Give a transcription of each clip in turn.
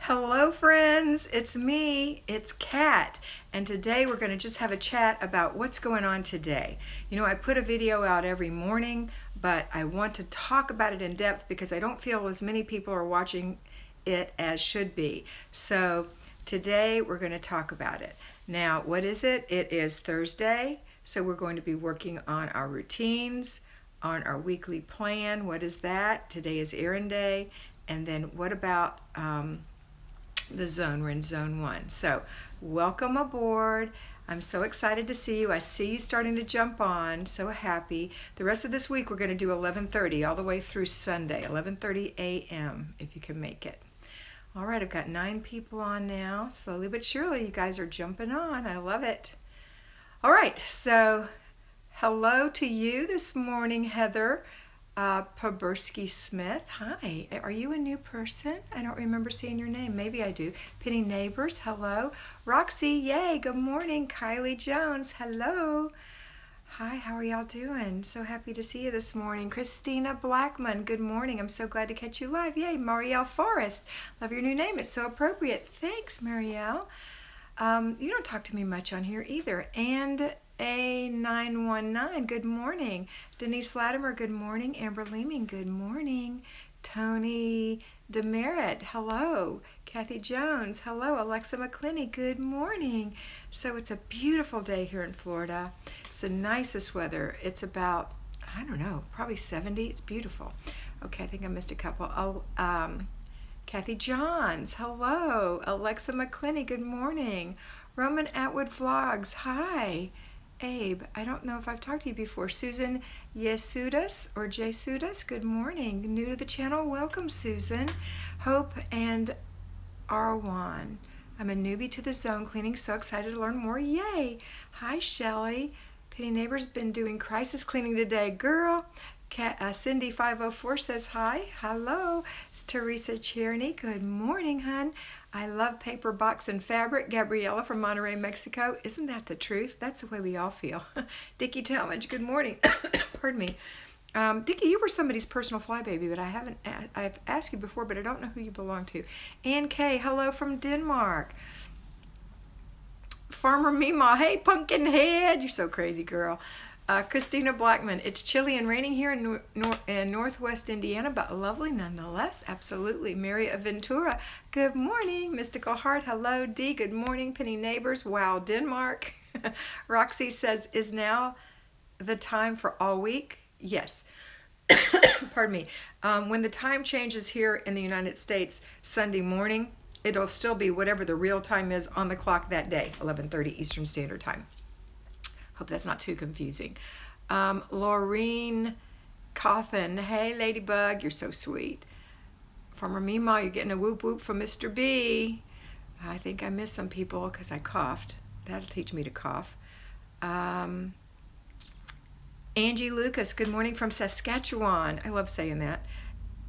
Hello friends, it's me, it's Kat, and today we're going to just have a chat about what's going on today. You know, I put a video out every morning, but I want to talk about it in depth because I don't feel as many people are watching it as should be. So today we're going to talk about it. Now, what is it? It is Thursday, so we're going to be working on our routines, on our weekly plan. What is that? Today is errand day. And then what about the zone? We're in zone 1. So welcome aboard. I'm so excited to see you. I see you starting to jump on. So happy. The rest of this week we're going to do 11:30 all the way through Sunday, 11:30 a.m. if you can make it. All right, I've got 9 people on now. Slowly but surely you guys are jumping on. I love it. All right, so hello to you this morning, Heather Poberski Smith. Hi, are you a new person? I don't remember seeing your name. Maybe I do. Penny Neighbors, hello. Roxy, yay, good morning. Kylie Jones, hello. Hi, how are y'all doing? So happy to see you this morning. Christina Blackman, good morning. I'm so glad to catch you live. Yay, Marielle Forrest. Love your new name. It's so appropriate. Thanks, Marielle. You don't talk to me much on here either. And A919, good morning. Denise Latimer, good morning. Amber Leeming, good morning. Tony Demerit, hello. Kathy Jones, hello. Alexa McClinney, good morning. So it's a beautiful day here in Florida. It's the nicest weather. It's about, I don't know, probably 70. It's beautiful. Okay, I think I missed a couple. Kathy Johns, hello. Alexa McClinney, good morning. Roman Atwood Vlogs, hi. Abe, I don't know if I've talked to you before. Susan Yesudas or Jesudas, good morning. New to the channel, welcome Susan. Hope and Arwan. I'm a newbie to the zone cleaning, so excited to learn more, yay. Hi Shelly. Penny Neighbors been doing crisis cleaning today, girl. Cindy 504 says hi. Hello. It's Teresa Cherny. Good morning, hun. I love paper, box, and fabric. Gabriella from Monterrey, Mexico. Isn't that the truth? That's the way we all feel. Dickie Talmadge, good morning. Pardon me. Dickie, you were somebody's personal flybaby, but I've asked you before, but I don't know who you belong to. Ann Kay, hello from Denmark. Farmer Mima, hey, Pumpkinhead. You're so crazy, girl. Christina Blackman, it's chilly and raining here in northwest Indiana, but lovely nonetheless. Absolutely. Mary Aventura, good morning. Mystical Heart, hello. Dee, good morning. Penny Neighbors, wow, Denmark. Roxy says, is now the time for all week? Yes. Pardon me. When the time changes here in the United States Sunday morning, it'll still be whatever the real time is on the clock that day, 11:30 Eastern Standard Time. Hope that's not too confusing. Laureen Cawthon, hey Ladybug, you're so sweet. Farmer Mima, you're getting a whoop whoop from Mr. B. I think I missed some people because I coughed. That'll teach me to cough. Angie Lucas, good morning from Saskatchewan. I love saying that.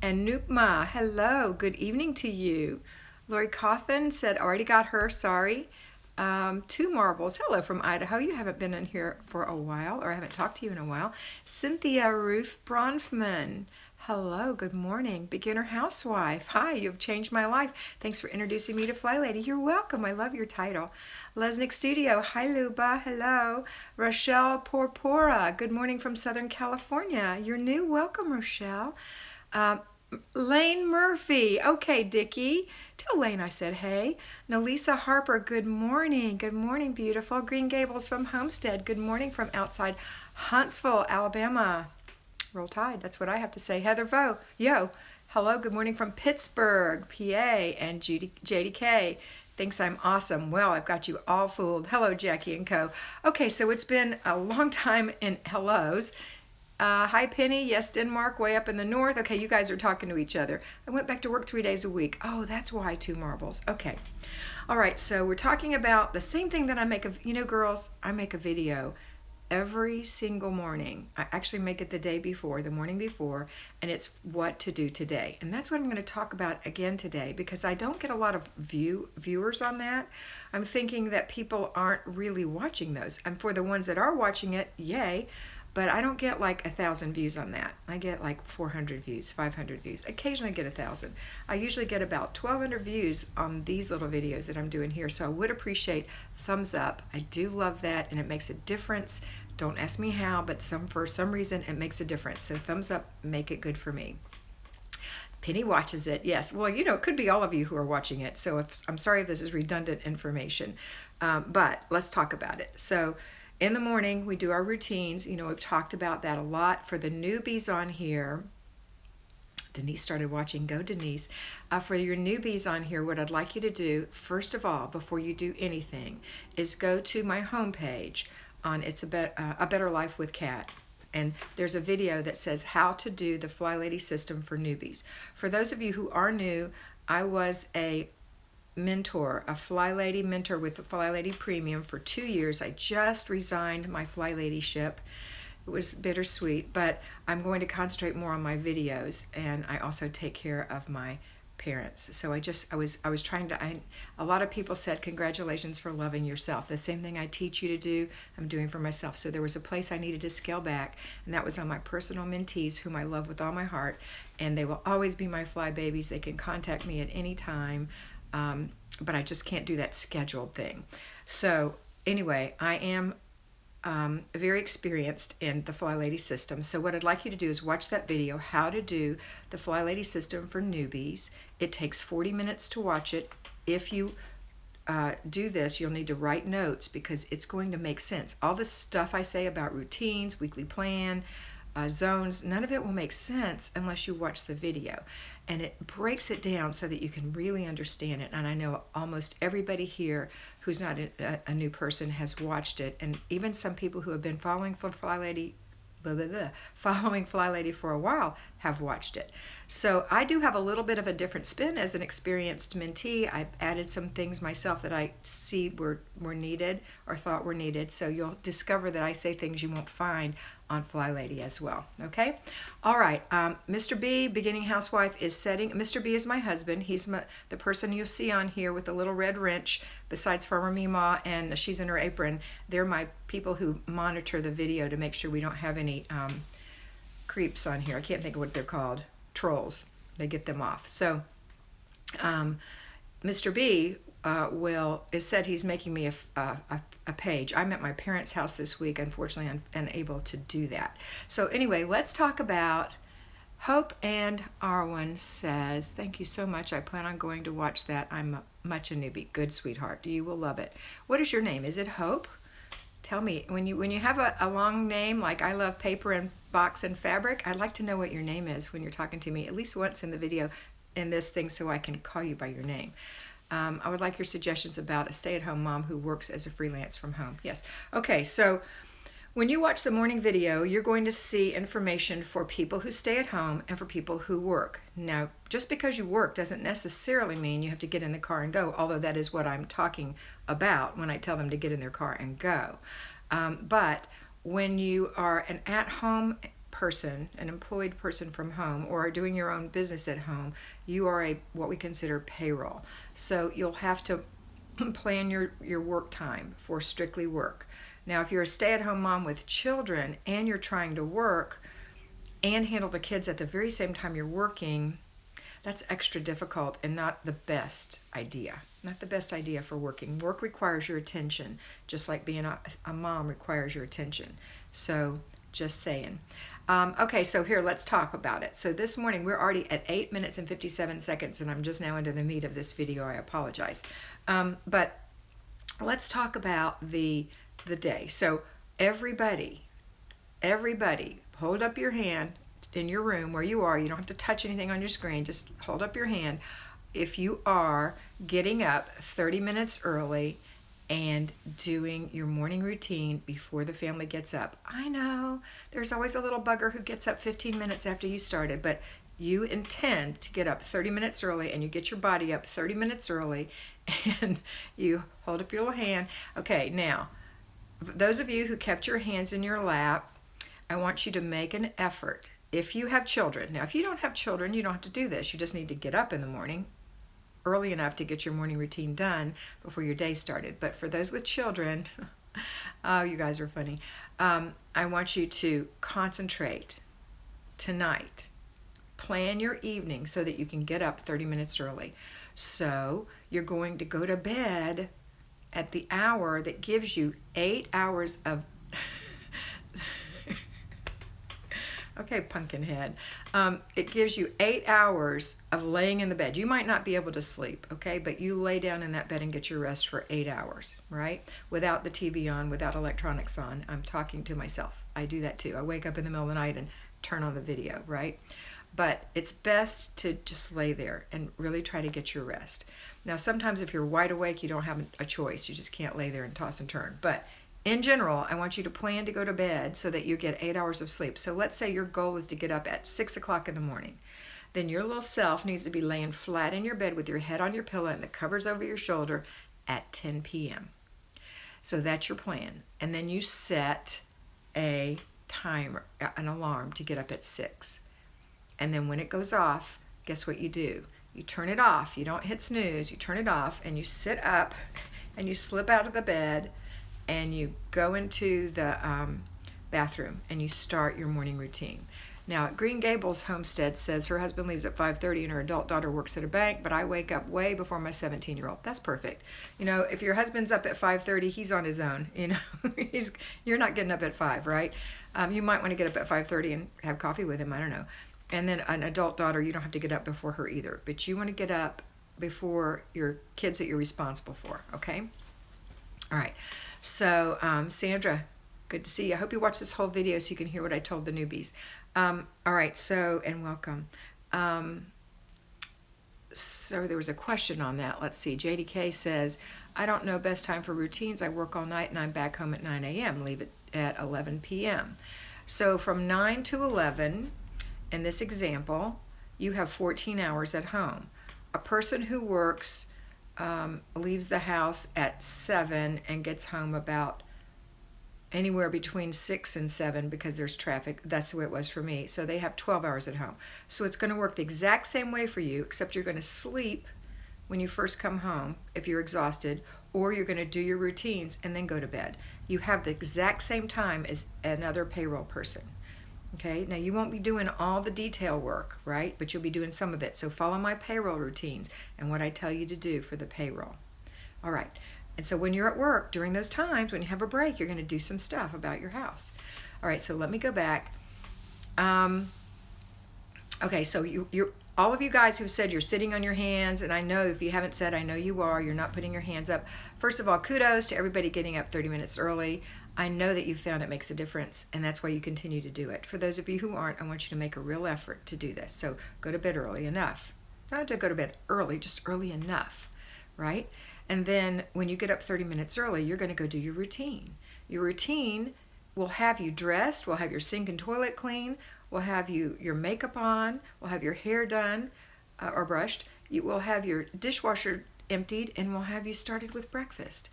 And Noopma, hello, good evening to you. Lori Cawthon said, already got her, sorry. 2 marbles. Hello from Idaho. You haven't been in here for a while, or I haven't talked to you in a while. Cynthia Ruth Bronfman. Hello, good morning. Beginner housewife. Hi, you've changed my life. Thanks for introducing me to Flylady. You're welcome. I love your title. Lesnick Studio. Hi, Luba. Hello. Rochelle Porpora. Good morning from Southern California. You're new. Welcome, Rochelle. Lane Murphy. Okay, Dickie. Tell Lane I said hey. Nalisa Harper, good morning. Good morning, beautiful. Green Gables from Homestead. Good morning from outside Huntsville, Alabama. Roll Tide, that's what I have to say. Heather Vo, yo. Hello, good morning from Pittsburgh, PA. And JDK thinks I'm awesome. Well, I've got you all fooled. Hello, Jackie and Co. Okay, so it's been a long time in hellos. Hi, Penny. Yes, Denmark, way up in the north. Okay, you guys are talking to each other. I went back to work 3 days a week. Oh, that's why 2 marbles. Okay. All right, so we're talking about the same thing that I make of, you know, girls, I make a video every single morning. I actually make it the day before, the morning before, and it's what to do today. And that's what I'm going to talk about again today because I don't get a lot of viewers on that. I'm thinking that people aren't really watching those. And for the ones that are watching it, yay. but I don't get like 1,000 views on that. I get like 400 views, 500 views. Occasionally I get 1,000. I usually get about 1,200 views on these little videos that I'm doing here. So I would appreciate thumbs up. I do love that, and it makes a difference. Don't ask me how, but for some reason it makes a difference. So thumbs up, make it good for me. Penny watches it. Yes. Well, it could be all of you who are watching it. So I'm sorry if this is redundant information, but let's talk about it. So in the morning, we do our routines. We've talked about that a lot. For the newbies on here, Denise started watching. Go, Denise. For your newbies on here, what I'd like you to do, first of all, before you do anything, is go to my homepage on It's a Better Life with Kat. And there's a video that says how to do the Flylady system for newbies. For those of you who are new, I was a mentor, a Flylady mentor with the Flylady Premium for 2 years. I just resigned my Flyladyship. It was bittersweet, but I'm going to concentrate more on my videos, and I also take care of my parents. So I was trying to, a lot of people said, congratulations for loving yourself. The same thing I teach you to do, I'm doing for myself. So there was a place I needed to scale back, and that was on my personal mentees, whom I love with all my heart, and they will always be my fly babies. They can contact me at any time, but I just can't do that scheduled thing. So anyway, I am very experienced in the Flylady system. So what I'd like you to do is watch that video, how to do the Flylady system for newbies. It takes 40 minutes to watch it. If you do this, you'll need to write notes because it's going to make sense. All the stuff I say about routines, weekly plan, zones, none of it will make sense unless you watch the video. And it breaks it down so that you can really understand it. And I know almost everybody here who's not a new person has watched it. And even some people who have been following Flylady for a while have watched it. So I do have a little bit of a different spin as an experienced mentee. I've added some things myself that I see were needed or thought were needed. So you'll discover that I say things you won't find on Flylady as well. Okay? All right. Mr. B, beginning housewife, is setting. Mr. B is my husband. He's the person you'll see on here with the little red wrench besides Farmer Meemaw, and she's in her apron. They're my people who monitor the video to make sure we don't have any creeps on here. I can't think of what they're called. Trolls. They get them off. So Mr. B is said he's making me a page. I'm at my parents' house this week. Unfortunately, I'm unable to do that. So anyway, let's talk about Hope and Arwen says, thank you so much. I plan on going to watch that. I'm much a newbie. Good, sweetheart. You will love it. What is your name? Is it Hope? Tell me, when you have a long name, like I love paper and box and fabric, I'd like to know what your name is when you're talking to me, at least once in the video in this thing, so I can call you by your name. I would like your suggestions about a stay-at-home mom who works as a freelance from home. Yes. Okay, so when you watch the morning video, you're going to see information for people who stay at home and for people who work. Now, just because you work doesn't necessarily mean you have to get in the car and go, although that is what I'm talking about when I tell them to get in their car and go. But when you are an at-home person, an employed person from home, or are doing your own business at home, you are what we consider payroll. So you'll have to plan your work time for strictly work. Now, if you're a stay-at-home mom with children and you're trying to work and handle the kids at the very same time you're working, that's extra difficult and not the best idea. Not the best idea for working. Work requires your attention, just like being a mom requires your attention. So, just saying. Okay, so here, let's talk about it. So this morning, we're already at 8 minutes and 57 seconds, and I'm just now into the meat of this video. I apologize. But let's talk about the day. So everybody, hold up your hand in your room where you are. You don't have to touch anything on your screen. Just hold up your hand if you are getting up 30 minutes early and doing your morning routine before the family gets up. I know there's always a little bugger who gets up 15 minutes after you started, but you intend to get up 30 minutes early, and you get your body up 30 minutes early, and you hold up your little hand. Okay, now, those of you who kept your hands in your lap, I want you to make an effort. If you have children, now if you don't have children, you don't have to do this. You just need to get up in the morning early enough to get your morning routine done before your day started. But for those with children, Oh, you guys are funny. I want you to concentrate tonight. Plan your evening so that you can get up 30 minutes early. So you're going to go to bed at the hour that gives you 8 hours of okay, Pumpkinhead. It gives you 8 hours of laying in the bed. You might not be able to sleep, okay, but you lay down in that bed and get your rest for 8 hours, right? Without the TV on, without electronics on. I'm talking to myself. I do that too. I wake up in the middle of the night and turn on the video, right? But it's best to just lay there and really try to get your rest. Now, sometimes if you're wide awake, you don't have a choice. You just can't lay there and toss and turn. But in general, I want you to plan to go to bed so that you get 8 hours of sleep. So let's say your goal is to get up at 6 o'clock in the morning. Then your little self needs to be laying flat in your bed with your head on your pillow and the covers over your shoulder at 10 p.m. So that's your plan. And then you set a timer, an alarm to get up at 6. And then when it goes off, guess what you do? You turn it off. You don't hit snooze. You turn it off and you sit up and you slip out of the bed and you go into the bathroom and you start your morning routine. Now, Green Gables Homestead says her husband leaves at 5:30 and her adult daughter works at a bank, but I wake up way before my 17-year-old. That's perfect. You know, if your husband's up at 5:30, he's on his own. You know, you're not getting up at 5, right? You might want to get up at 5:30 and have coffee with him. I don't know. And then an adult daughter, you don't have to get up before her either, but you want to get up before your kids that you're responsible for, okay? All right. So, Sandra, good to see you. I hope you watch this whole video so you can hear what I told the newbies. All right, so, and welcome. So there was a question on that. Let's see. JDK says, I don't know best time for routines. I work all night and I'm back home at 9 a.m. Leave it at 11 p.m. So from 9 to 11, in this example, you have 14 hours at home. A person who works leaves the house at 7 and gets home about anywhere between 6 and 7 because there's traffic. That's the way it was for me. So they have 12 hours at home. So it's going to work the exact same way for you, except you're going to sleep when you first come home if you're exhausted, or you're going to do your routines and then go to bed. You have the exact same time as another payroll person. Okay, now you won't be doing all the detail work, right? But you'll be doing some of it. So follow my payroll routines and what I tell you to do for the payroll. All right, and so when you're at work, during those times, when you have a break, you're going to do some stuff about your house. All right, so let me go back. Okay, so you're all of you guys who said you're sitting on your hands, and I know if you haven't said, I know you are, you're not putting your hands up. First of all, kudos to everybody getting up 30 minutes early. I know that you found it makes a difference, and that's why you continue to do it. For those of you who aren't, I want you to make a real effort to do this. So go to bed early enough. Not to go to bed early, just early enough, right? And then when you get up 30 minutes early, you're going to go do your routine. Your routine will have you dressed, will have your sink and toilet clean, will have your makeup on, will have your hair done or brushed. You will have your dishwasher emptied, and will have you started with breakfast.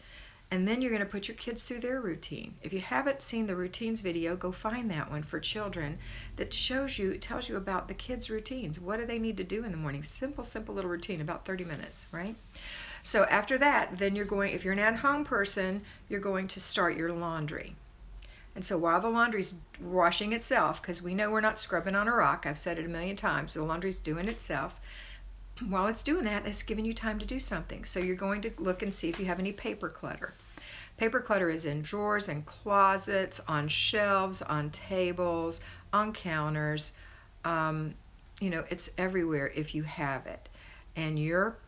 And then you're going to put your kids through their routine. If you haven't seen the routines video, go find that one for children that tells you about the kids' routines. What do they need to do in the morning? Simple little routine, about 30 minutes, right? So after that, then if you're an at-home person, you're going to start your laundry. And so while the laundry's washing itself, because we know we're not scrubbing on a rock, I've said it a million times, the laundry's doing itself. While it's doing that, it's giving you time to do something. So you're going to look and see if you have any paper clutter. Paper clutter is in drawers and closets, on shelves, on tables, on counters. It's everywhere if you have it. And your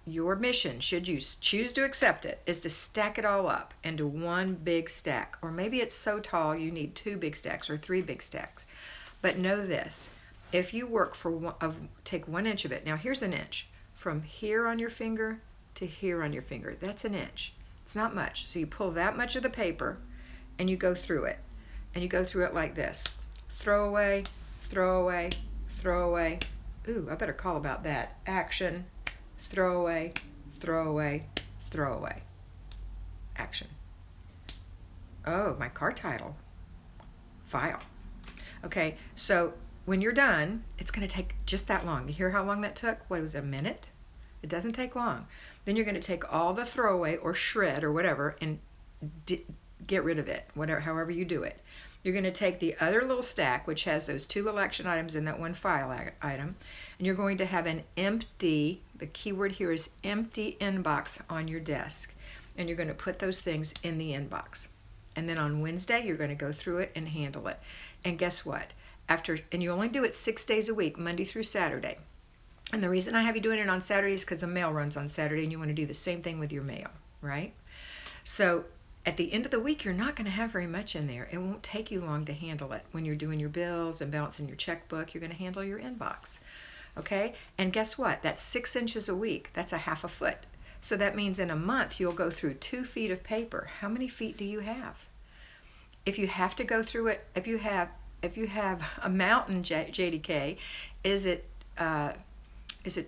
mission, should you choose to accept it, is to stack it all up into one big stack. Or maybe it's so tall you need 2 big stacks or 3 big stacks. But know this. If you work take 1 inch of it. Now here's an inch. From here on your finger to here on your finger. That's an inch. It's not much. So you pull that much of the paper and you go through it. And you go through it like this. Throw away, throw away, throw away. Ooh, I better call about that. Action. Throw away, throw away, throw away. Action. Oh, my car title. File. Okay, so when you're done, it's going to take just that long. You hear how long that took? What, it was a minute? It doesn't take long. Then you're going to take all the throwaway or shred or whatever and get rid of it, whatever, however you do it. You're going to take the other little stack, which has those 2 little action items and that 1 file item, and you're going to have an empty, the key word here is empty inbox on your desk. And you're going to put those things in the inbox. And then on Wednesday, you're going to go through it and handle it. And guess what? And you only do it 6 days a week, Monday through Saturday. And the reason I have you doing it on Saturday is because the mail runs on Saturday and you want to do the same thing with your mail, right? So at the end of the week, you're not going to have very much in there. It won't take you long to handle it. When you're doing your bills and balancing your checkbook, you're going to handle your inbox, okay? And guess what? That's 6 inches a week. That's a half a foot. So that means in a month, you'll go through 2 feet of paper. How many feet do you have? If you have to go through it, if you have a mountain, JDK, is it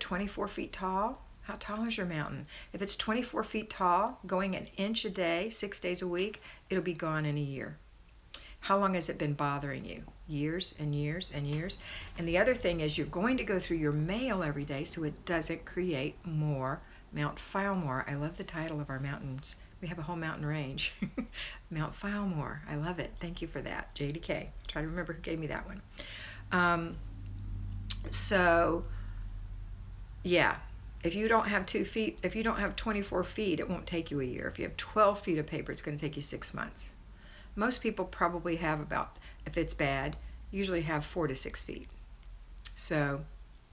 24 feet tall? How tall is your mountain? If it's 24 feet tall, going an inch a day, 6 days a week, it'll be gone in a year. How long has it been bothering you? Years and years and years. And the other thing is you're going to go through your mail every day so it doesn't create more Mount Filemore. I love the title of our mountains. We have a whole mountain range. Mount Filemore. I love it. Thank you for that, JDK. Try to remember who gave me that one. So, yeah. If you don't have 2 feet, if you don't have 24 feet, it won't take you a year. If you have 12 feet of paper, it's going to take you 6 months. Most people probably have about, if it's bad, usually have 4 to 6 feet. So,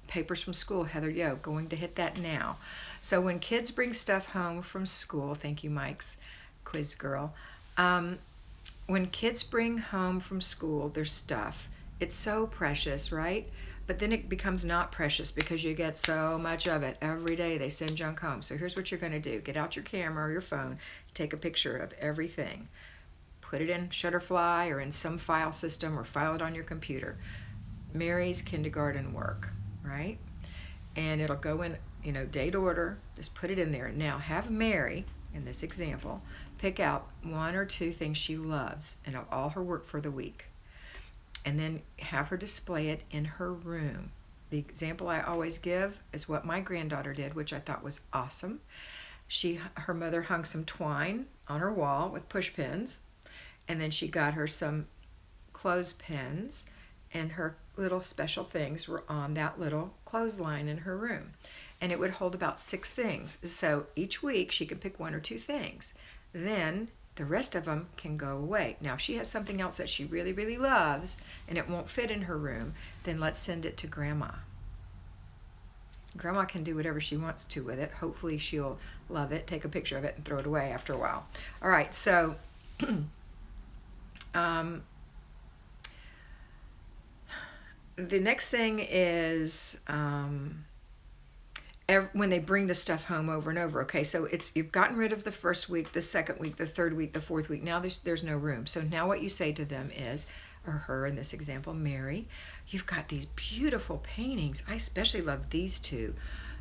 papers from school, Heather Yo, going to hit that now. So when kids bring stuff home from school, thank you, Mike's quiz girl. When kids bring home from school their stuff, it's so precious, right? But then it becomes not precious because you get so much of it. Every day they send junk home. So here's what you're going to do. Get out your camera or your phone, take a picture of everything. Put it in Shutterfly or in some file system or file it on your computer. Mary's kindergarten work, right? And it'll go in, date order. Just put it in there. Now have Mary, in this example, pick out 1 or 2 things she loves and of all her work for the week. And then have her display it in her room. The example I always give is what my granddaughter did, which I thought was awesome. Her mother hung some twine on her wall with push pins, and then she got her some clothespins, and her little special things were on that little clothesline in her room. And it would hold about 6 things. So each week she could pick 1 or 2 things. Then the rest of them can go away. Now, if she has something else that she really, really loves and it won't fit in her room, then let's send it to Grandma. Grandma can do whatever she wants to with it. Hopefully she'll love it, take a picture of it, and throw it away after a while. All right, so the next thing is when they bring the stuff home over and over. Okay, so you've gotten rid of the first week, the second week, the third week, the fourth week. Now there's no room. So now what you say to them is, or her in this example, Mary, you've got these beautiful paintings. I especially love these 2.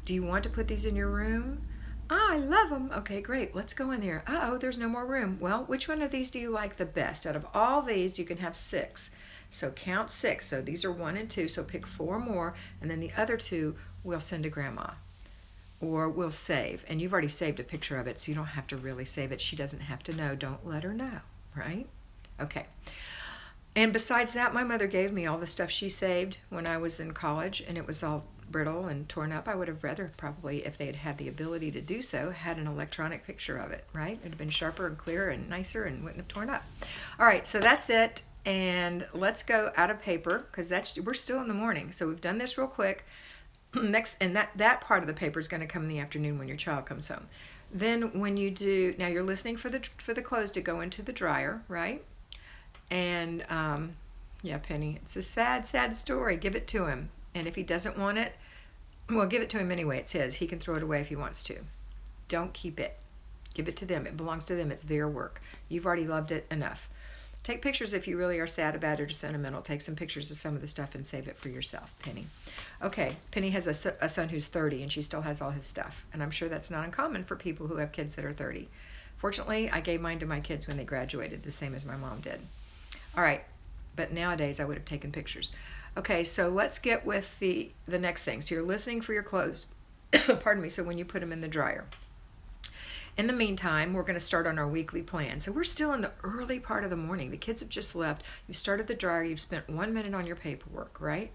Do you want to put these in your room? Oh, I love them. Okay, great. Let's go in there. Uh-oh, there's no more room. Well, which one of these do you like the best? Out of all these, you can have 6. So count 6. So these are 1 and 2. So pick 4 more, and then the other 2 we'll send to Grandma. Or we'll save. And you've already saved a picture of it, so you don't have to really save it. She doesn't have to know. Don't let her know, right? Okay. And besides that, my mother gave me all the stuff she saved when I was in college, and it was all brittle and torn up. I would have rather probably, if they had had the ability to do so, had an electronic picture of it, right? It would have been sharper and clearer and nicer and wouldn't have torn up. All right, so that's it. And let's go out of paper, because we're still in the morning. So we've done this real quick. Next, and that part of the paper is going to come in the afternoon when your child comes home. Then when you do, now you're listening for the clothes to go into the dryer, right? And yeah, Penny, it's a sad, sad story. Give it to him. And if he doesn't want it, well, give it to him anyway. It's his. He can throw it away if he wants to. Don't keep it. Give it to them. It belongs to them. It's their work. You've already loved it enough. Take pictures if you really are sad about it or sentimental. Take some pictures of some of the stuff and save it for yourself, Penny. Okay, Penny has a son who's 30, and she still has all his stuff. And I'm sure that's not uncommon for people who have kids that are 30. Fortunately, I gave mine to my kids when they graduated, the same as my mom did. All right, but nowadays I would have taken pictures. Okay, so let's get with the next thing. So you're listening for your clothes, pardon me, so when you put them in the dryer. In the meantime, we're going to start on our weekly plan. So we're still in the early part of the morning. The kids have just left. You started the dryer. You've spent 1 minute on your paperwork, right?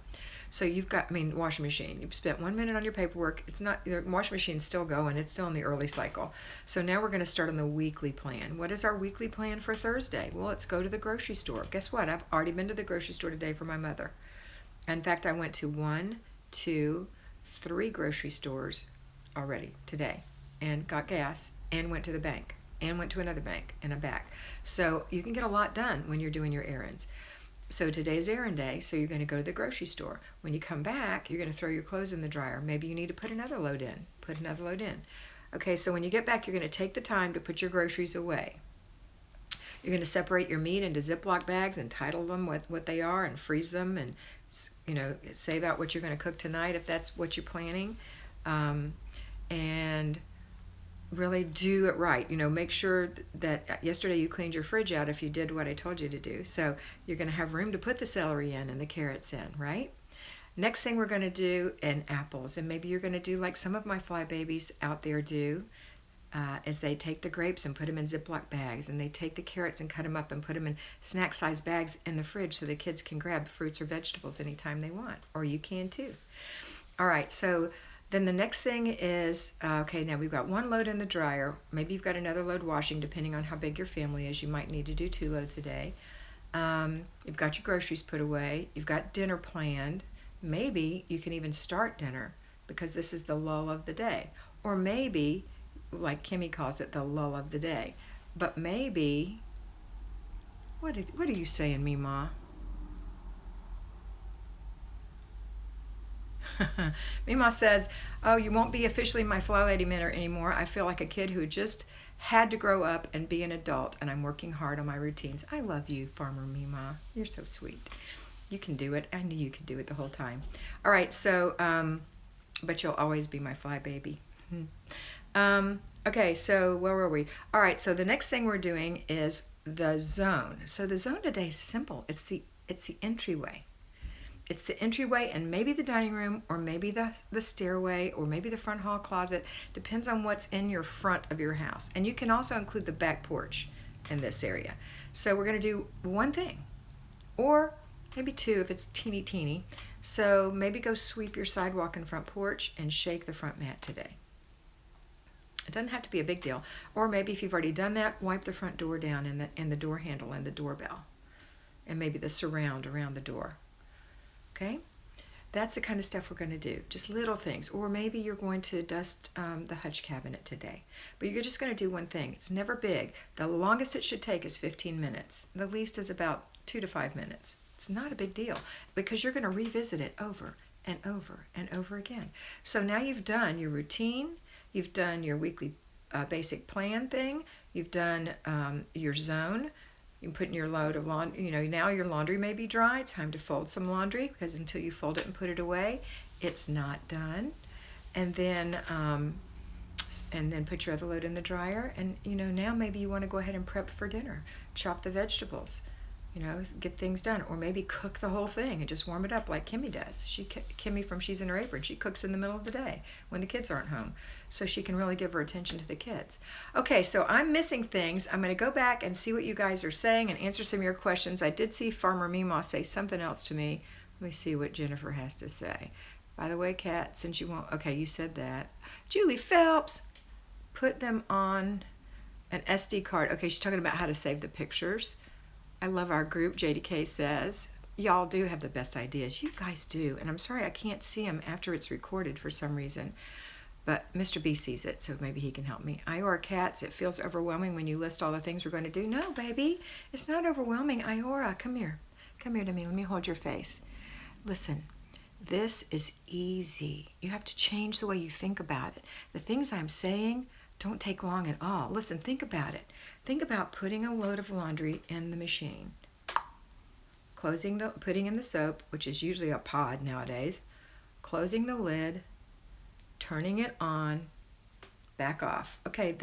So you've got, washing machine. You've spent 1 minute on your paperwork. It's not, the washing machine's still going. It's still in the early cycle. So now we're going to start on the weekly plan. What is our weekly plan for Thursday? Well, let's go to the grocery store. Guess what? I've already been to the grocery store today for my mother. In fact, I went to 1, 2, 3 grocery stores already today and got gas and went to the bank and went to another bank and I'm back. So you can get a lot done when you're doing your errands. So today's errand day, so you're going to go to the grocery store. When you come back, you're going to throw your clothes in the dryer. Maybe you need to put another load in. Put another load in. Okay, so when you get back, you're going to take the time to put your groceries away. You're going to separate your meat into Ziploc bags and title them what they are and freeze them and, save out what you're going to cook tonight if that's what you're planning. And really do it right. Make sure that yesterday you cleaned your fridge out if you did what I told you to do. So you're going to have room to put the celery in and the carrots in, right? Next thing we're going to do, and apples. And maybe you're going to do like some of my fly babies out there do, is they take the grapes and put them in Ziploc bags, and they take the carrots and cut them up and put them in snack-sized bags in the fridge so the kids can grab fruits or vegetables anytime they want, or you can too. All right, so then the next thing is, okay, now we've got 1 load in the dryer. Maybe you've got another load washing, depending on how big your family is. You might need to do 2 loads a day. You've got your groceries put away. You've got dinner planned. Maybe you can even start dinner because this is the lull of the day. Or maybe, like Kimmy calls it, the lull of the day. But maybe, what are you saying, Mima? Mima says, oh, you won't be officially my Flylady mentor anymore. I feel like a kid who just had to grow up and be an adult, and I'm working hard on my routines. I love you, Farmer Mima. You're so sweet. You can do it. I knew you could do it the whole time. All right, so, but you'll always be my fly baby. Okay, so where were we? All right, so the next thing we're doing is the zone. So the zone today is simple. It's the entryway. It's the entryway and maybe the dining room or maybe the stairway or maybe the front hall closet. Depends on what's in your front of your house. And you can also include the back porch in this area. So we're going to do 1 thing or maybe 2 if it's teeny. So maybe go sweep your sidewalk and front porch and shake the front mat today. It doesn't have to be a big deal. Or maybe if you've already done that, wipe the front door down and the door handle and the doorbell. And maybe the surround around the door. Okay? That's the kind of stuff we're going to do. Just little things. Or maybe you're going to dust the hutch cabinet today. But you're just going to do 1 thing. It's never big. The longest it should take is 15 minutes. The least is about 2 to 5 minutes. It's not a big deal because you're going to revisit it over and over and over again. So now you've done your routine. You've done your weekly basic plan thing. You've done your zone. You put in your load of laundry. Now your laundry may be dry. It's time to fold some laundry because until you fold it and put it away, it's not done. And then put your other load in the dryer. And now maybe you want to go ahead and prep for dinner. Chop the vegetables. Get things done. Or maybe cook the whole thing and just warm it up like Kimmy does. Kimmy from She's in Her Apron, she cooks in the middle of the day when the kids aren't home. So she can really give her attention to the kids. Okay, so I'm missing things. I'm going to go back and see what you guys are saying and answer some of your questions. I did see Farmer Meemaw say something else to me. Let me see what Jennifer has to say. By the way, Kat, since you won't... Okay, you said that. Julie Phelps, put them on an SD card. Okay, she's talking about how to save the pictures. I love our group, JDK says. Y'all do have the best ideas. You guys do. And I'm sorry I can't see them after it's recorded for some reason. But Mr. B sees it, so maybe he can help me. Iora Cats, it feels overwhelming when you list all the things we're going to do. No, baby, it's not overwhelming. Iora, come here. Come here to me. Let me hold your face. Listen, this is easy. You have to change the way you think about it. The things I'm saying don't take long at all. Listen, think about it. Think about putting a load of laundry in the machine, putting in the soap, which is usually a pod nowadays, closing the lid, turning it on, back off. Okay,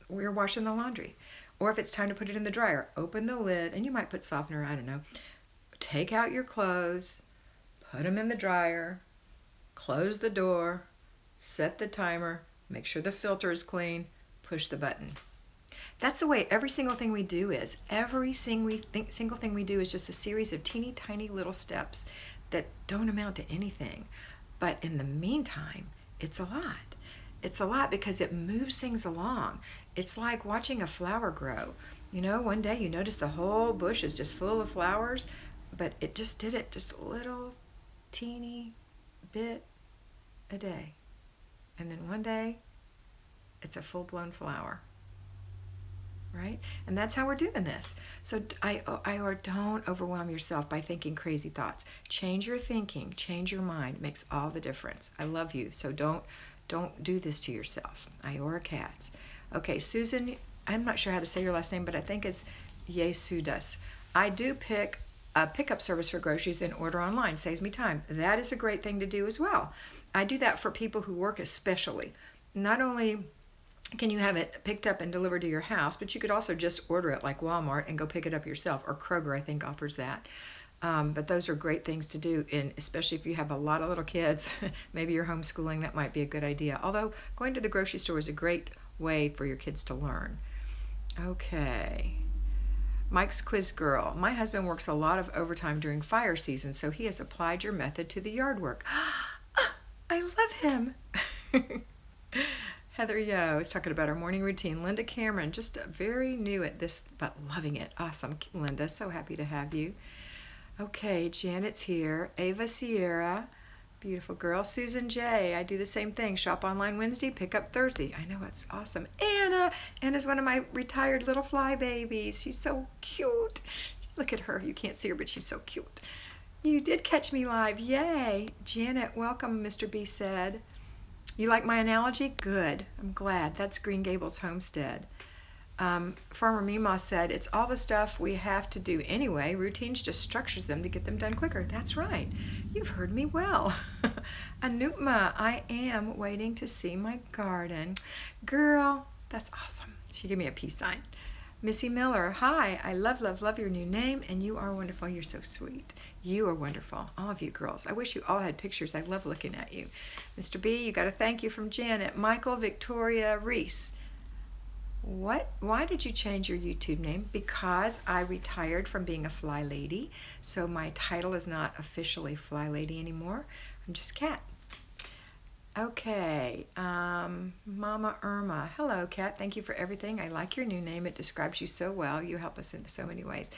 we're washing the laundry. Or if it's time to put it in the dryer, open the lid, and you might put softener, I don't know. Take out your clothes, put them in the dryer, close the door, set the timer, make sure the filter is clean, push the button. That's the way every single thing we do is. Every single thing we do is just a series of teeny tiny little steps that don't amount to anything. But in the meantime, it's a lot. It's a lot because it moves things along. It's like watching a flower grow. You know, one day you notice the whole bush is just full of flowers, but it just did it just a little teeny bit a day. And then one day, it's a full-blown flower. Right? And that's how we're doing this. So don't overwhelm yourself by thinking crazy thoughts. Change your thinking, change your mind. It makes all the difference. I love you, so don't do this to yourself. Iora Katz. Okay, Susan, I'm not sure how to say your last name, but I think it's Yesudas. I do pick a pickup service for groceries and order online. Saves me time. That is a great thing to do as well. I do that for people who work especially. Not only can you have it picked up and delivered to your house, but you could also just order it like Walmart and go pick it up yourself, or Kroger I think offers that. But those are great things to do, and especially if you have a lot of little kids, maybe you're homeschooling, that might be a good idea. Although going to the grocery store is a great way for your kids to learn. Okay. Mike's Quiz Girl. My husband works a lot of overtime during fire season, so he has applied your method to the yard work. I love him. Heather Yo is talking about our morning routine. Linda Cameron, just very new at this, but loving it. Awesome, Linda. So happy to have you. Okay, Janet's here. Ava Sierra, beautiful girl. Susan J, I do the same thing. Shop online Wednesday, pick up Thursday. I know, it's awesome. Anna's one of my retired little fly babies. She's so cute. Look at her. You can't see her, but she's so cute. You did catch me live. Yay. Janet, welcome, Mr. B said. You like my analogy? Good. I'm glad. That's Green Gables Homestead. Farmer Meemaw said, it's all the stuff we have to do anyway. Routines just structures them to get them done quicker. That's right. You've heard me well. Anupma, I am waiting to see my garden. Girl, that's awesome. She gave me a peace sign. Missy Miller, hi. I love your new name, and you are wonderful. You're so sweet. You are wonderful. All of you girls. I wish you all had pictures. I love looking at you. Mr. B, you got a thank you from Janet. Michael Victoria Reese. What? Why did you change your YouTube name? Because I retired from being a fly lady, so my title is not officially Fly Lady anymore. I'm just Kat. Okay, Mama Irma. Hello, Kat. Thank you for everything. I like your new name. It describes you so well. You help us in so many ways.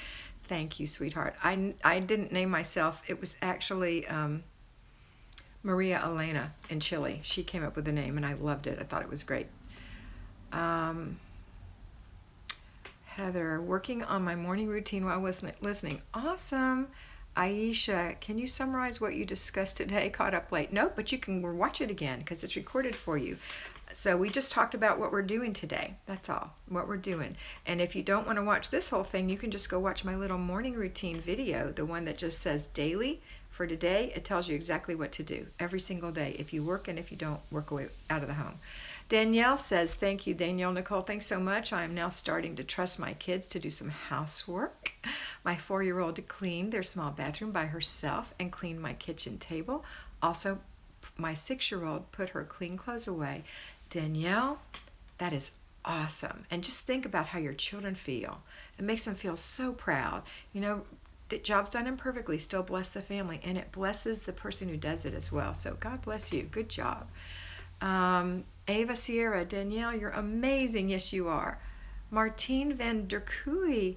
Thank you, sweetheart. I didn't name myself. It was actually Maria Elena in Chile. She came up with the name, and I loved it. I thought it was great. Heather, working on my morning routine while listening. Awesome. Aisha, can you summarize what you discussed today? Caught up late. Nope, but you can watch it again because it's recorded for you. So we just talked about what we're doing today. That's all, what we're doing. And if you don't want to watch this whole thing, you can just go watch my little morning routine video, the one that just says daily for today. It tells you exactly what to do every single day if you work and if you don't work away out of the home. Danielle says, thank you, Danielle Nicole. Thanks so much. I am now starting to trust my kids to do some housework. My 4-year-old cleaned their small bathroom by herself and cleaned my kitchen table. Also, my 6-year-old put her clean clothes away. Danielle, that is awesome. And just think about how your children feel. It makes them feel so proud. You know, the job's done imperfectly, still bless the family, and it blesses the person who does it as well. So God bless you. Good job. Ava Sierra, Danielle, you're amazing. Yes, you are. Martine van der Kooi.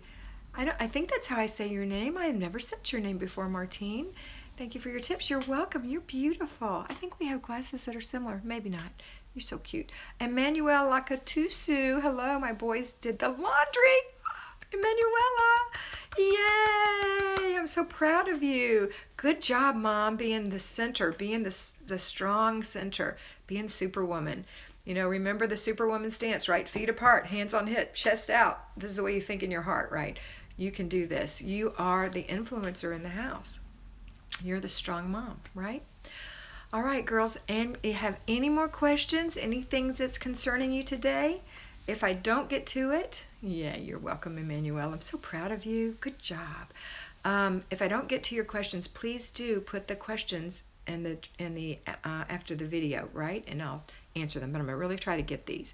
I think that's how I say your name. I have never said your name before, Martine. Thank you for your tips. You're welcome. You're beautiful. I think we have glasses that are similar. Maybe not. You're so cute. Emmanuel Lakatusu. Hello, my boys did the laundry. Emanuela. Yay. I'm so proud of you. Good job, Mom, being the center, being the strong center, being Superwoman. You know, remember the Superwoman stance, right? Feet apart, hands on hip, chest out. This is the way you think in your heart, right? You can do this. You are the influencer in the house. You're the strong mom, right? All right, girls, and you have any more questions, anything that's concerning you today? If I don't get to it, yeah, you're welcome, Emmanuel. I'm so proud of you. Good job. If I don't get to your questions, please do put the questions in the after the video, right? And I'll answer them, but I'm going to really try to get these.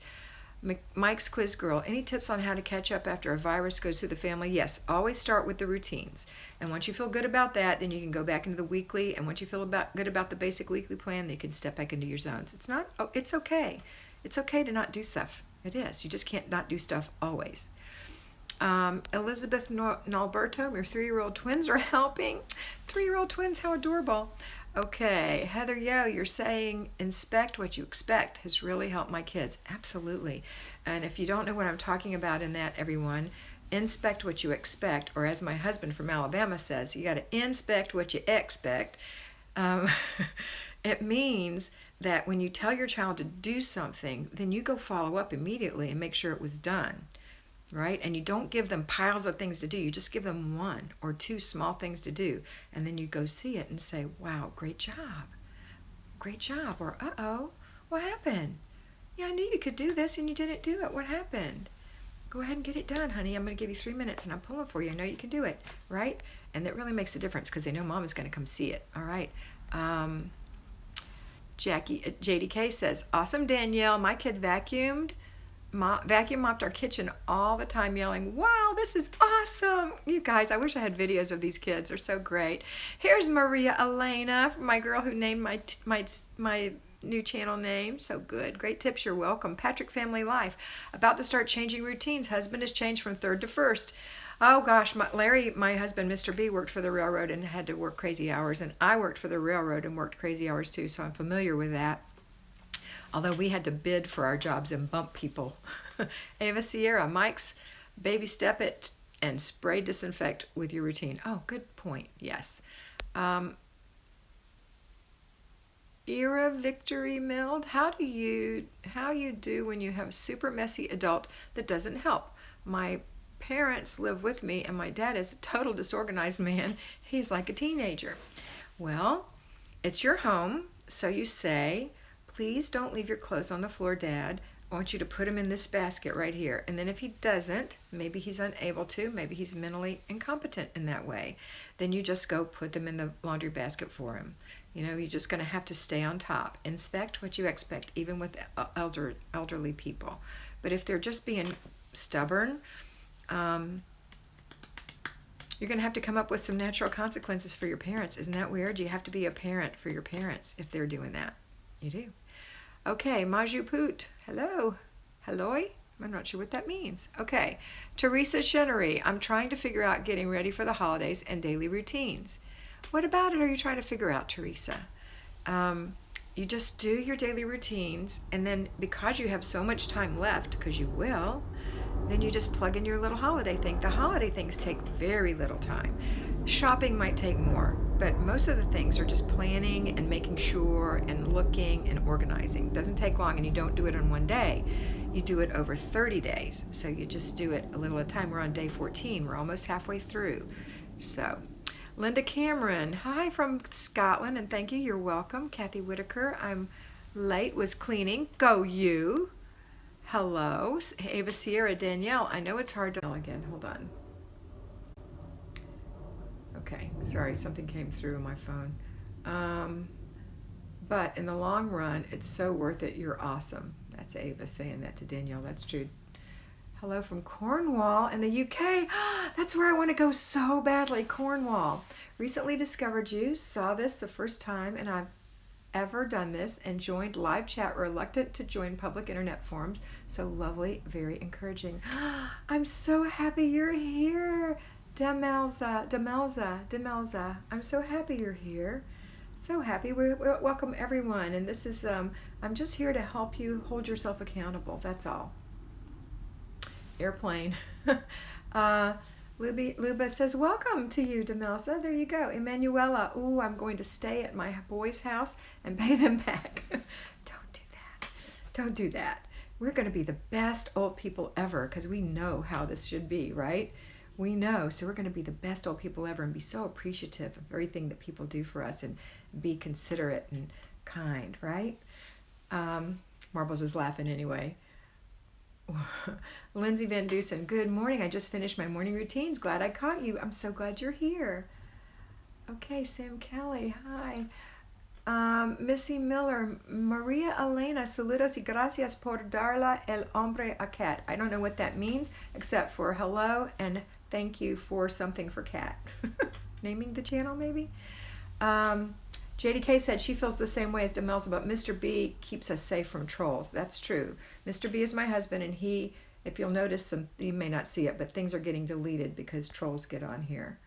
Mike's Quiz Girl, any tips on how to catch up after a virus goes through the family? Yes, always start with the routines. And once you feel good about that, then you can go back into the weekly. And once you feel good about the basic weekly plan, then you can step back into your zones. It's okay. It's okay to not do stuff. It is. You just can't not do stuff always. Elizabeth Nalberto, your 3-year-old twins are helping. 3-year-old twins, how adorable. Okay, Heather Yo, you're saying inspect what you expect has really helped my kids. Absolutely. And if you don't know what I'm talking about in that, everyone, inspect what you expect, or as my husband from Alabama says, you got to inspect what you expect. It means that when you tell your child to do something, then you go follow up immediately and make sure it was done. Right? And you don't give them piles of things to do. You just give them 1 or 2 small things to do. And then you go see it and say, wow, great job. Great job. Or, uh-oh, what happened? Yeah, I knew you could do this and you didn't do it. What happened? Go ahead and get it done, honey. I'm going to give you 3 minutes and I'm pulling for you. I know you can do it. Right? And that really makes a difference because they know mom is going to come see it. All right. JDK says, awesome, Danielle. My kid vacuum mopped our kitchen all the time, yelling, wow, this is awesome. You guys, I wish I had videos of these kids. They're so great. Here's Maria Elena, my girl who named my new channel name. So good. Great tips. You're welcome. Patrick Family Life. About to start changing routines. Husband has changed from 3rd to 1st. Oh gosh, Larry, my husband, Mr. B, worked for the railroad and had to work crazy hours. And I worked for the railroad and worked crazy hours too. So I'm familiar with that. Although we had to bid for our jobs and bump people. Ava Sierra, Mike's baby step it and spray disinfect with your routine. Oh, good point. Yes. Era Victory Mild, how you do when you have a super messy adult that doesn't help? My parents live with me and my dad is a total disorganized man. He's like a teenager. Well, it's your home, so you say, please don't leave your clothes on the floor, Dad. I want you to put them in this basket right here. And then if he doesn't, maybe he's unable to, maybe he's mentally incompetent in that way, then you just go put them in the laundry basket for him. You know, you're just going to have to stay on top. Inspect what you expect, even with elderly people. But if they're just being stubborn, you're going to have to come up with some natural consequences for your parents. Isn't that weird? You have to be a parent for your parents if they're doing that. You do. Okay, Maju Poot. Hello. Helloy? I'm not sure what that means. Okay. Teresa Chenery. I'm trying to figure out getting ready for the holidays and daily routines. What about it are you trying to figure out, Teresa? You just do your daily routines, and then because you have so much time left, because you will, then you just plug in your little holiday thing. The holiday things take very little time. Shopping might take more, but most of the things are just planning and making sure and looking and organizing. It doesn't take long, and you don't do it on one day. You do it over 30 days. So you just do it a little at a time. We're on day 14. We're almost halfway through. So, Linda Cameron, hi from Scotland, and thank you. You're welcome. Kathy Whitaker, I'm late, was cleaning. Go you. Hello. Ava Sierra, Danielle, I know it's hard to... Again, hold on. Okay, sorry, something came through my phone. But in the long run, it's so worth it. You're awesome. That's Ava saying that to Danielle. That's true. Hello from Cornwall in the UK. That's where I want to go so badly, Cornwall. Recently discovered you, saw this the first time, and I've ever done this, and joined live chat, reluctant to join public internet forums. So lovely, very encouraging. I'm so happy you're here. Demelza. I'm so happy you're here. So happy. We welcome everyone. And this is, I'm just here to help you hold yourself accountable. That's all. Airplane. Luba says, welcome to you, Demelza. There you go. Emanuela, ooh, I'm going to stay at my boys' house and pay them back. Don't do that. Don't do that. We're going to be the best old people ever because we know how this should be, right? We know. So we're going to be the best old people ever and be so appreciative of everything that people do for us and be considerate and kind, right? Marbles is laughing anyway. Lindsay Van Dusen, good morning. I just finished my morning routines. Glad I caught you. I'm so glad you're here. Okay, Sam Kelly, hi. Missy Miller, Maria Elena, saludos y gracias por darla el hombre a Kat. I don't know what that means except for hello and thank you for something for Kat. Naming the channel, maybe? JDK said she feels the same way as Demelza, but Mr. B keeps us safe from trolls. That's true. Mr. B is my husband, and he, if you'll notice, you may not see it, but things are getting deleted because trolls get on here.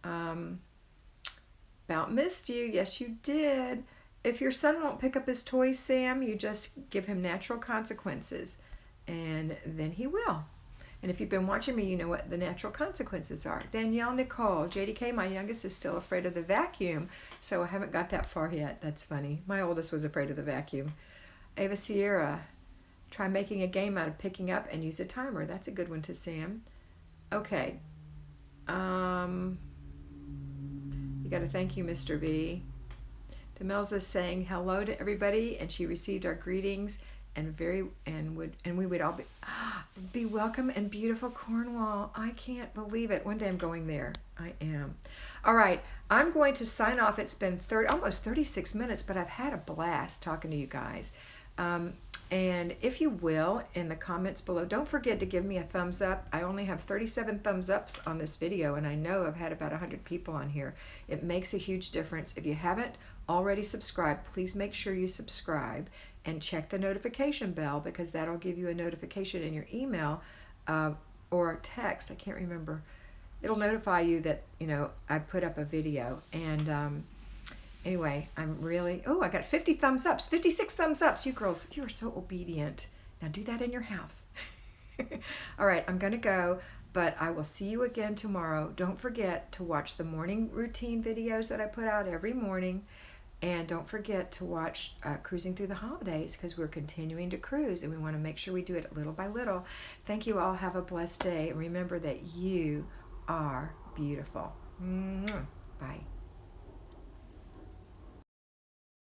About missed you. Yes, you did. If your son won't pick up his toys, Sam, you just give him natural consequences, and then he will. And if you've been watching me, you know what the natural consequences are. Danielle Nicole, JDK, my youngest is still afraid of the vacuum, so I haven't got that far yet. That's funny. My oldest was afraid of the vacuum. Ava Sierra, try making a game out of picking up and use a timer. That's a good one to Sam. Okay. You got to thank you, Mr. B. Demelza saying hello to everybody, and she received our greetings, and we would all be welcome in beautiful Cornwall. I can't believe it. One day I'm going there. I am. All right, I'm going to sign off. It's been almost 36 minutes, but I've had a blast talking to you guys. And if you will, in the comments below, don't forget to give me a thumbs up. I only have 37 thumbs ups on this video, and I know I've had about 100 people on here. It makes a huge difference. If you haven't already subscribed, please make sure you subscribe and check the notification bell, because that'll give you a notification in your email or text. I can't remember. It'll notify you that, I put up a video. And anyway, I'm really, I got 50 thumbs ups, 56 thumbs ups. You girls, you are so obedient. Now do that in your house. All right, I'm going to go, but I will see you again tomorrow. Don't forget to watch the morning routine videos that I put out every morning. And don't forget to watch Cruising Through the Holidays, because we're continuing to cruise, and we want to make sure we do it little by little. Thank you all. Have a blessed day. And remember that you are beautiful. Bye.